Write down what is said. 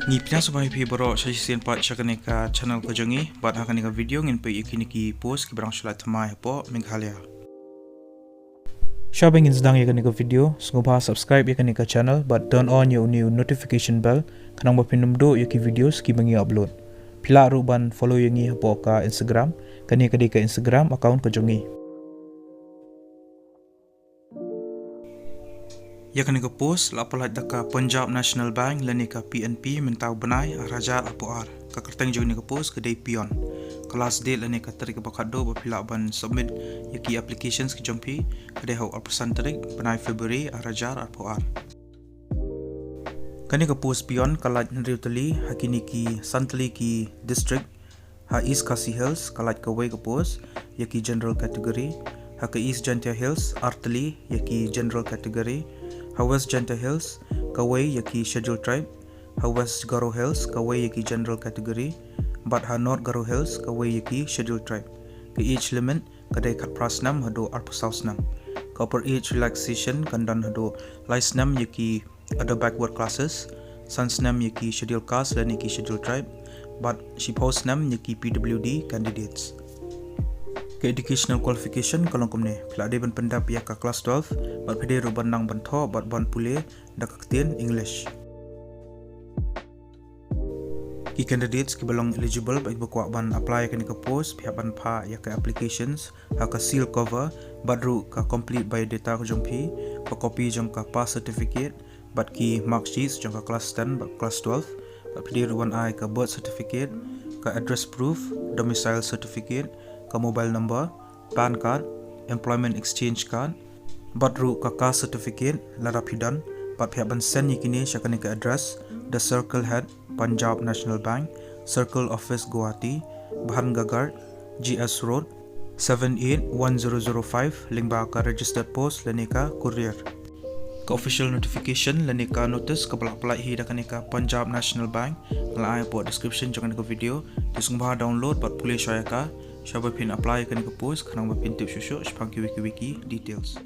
Ni pina sebagai pi borok saya sien pat syakane ka channel ko jongi bat hakane ka video ngin pe ikini ki post ki barang sulat thamai po Meghalaya. Shopping in sedang yakani ka video sungguh subscribe yakani ka channel but turn on your new notification bell kanang bapinum do yaki videos ki bangi upload. Pila ruban follow yangi hapo ka Instagram kani ka Instagram account ko jongi. Yakani ka post lapolat daka Punjab National Bank lani ka PNP mentau benai raja apo ar ka kerteng joni ka post ke day pion kelas date lani ka tarik bakado bapila ban submit yaki applications ki jompi ke day hau persen tarik benai February raja apo ar kani ka post pion kalat nriutali hakini ki santali ki district ha East Khasi Hills kalat ka way ka post yaki general category ha ka East Jantia Hills artali yaki general category ha West Jantia Hills kawai yaki scheduled tribe ha West Garo Hills kawai yaki general category but ha North Garo Hills kawai yaki scheduled tribe ke age limit kadai khat prasnam hado arpasausnam ka per age relaxation kandan hado laisnam yaki other backward classes sansnam yaki scheduled caste dan yaki scheduled tribe but shipostnam yaki PWD candidates ke educational qualification kalong komne pila de ban pendap ya ka class 12 bat pede ro bandang bantho bat ban pule dak ktien English ki candidates ki belong eligible bagi bakwa ban apply ke ka post pihak ban pha ya ka applications ha ka seal cover badru ka complete biodata ko jongpi ka copy jong ka pass certificate bat ki mark sheets jong ka class 10 bat class 12 bat pede ro ban ai ka birth certificate ka address proof domicile certificate ka mobile number, PAN card, employment exchange card, badru ka caste certificate, larapidan, bat pihak ban send yakini syakani ka address, The Circle Head, Punjab National Bank, Circle Office Guwahati, Bahan Gagar, GS Road, 781005, lingba ka registered post lanika courier. Ka official notification lanika notice ka balak-balak hi dakani ka Punjab National Bank, ngalai po description jangan ka video, disungba download bat pulih syaya ka Siapa pin apply kan ke post kanang bapin tip syusuk sepang wiki details.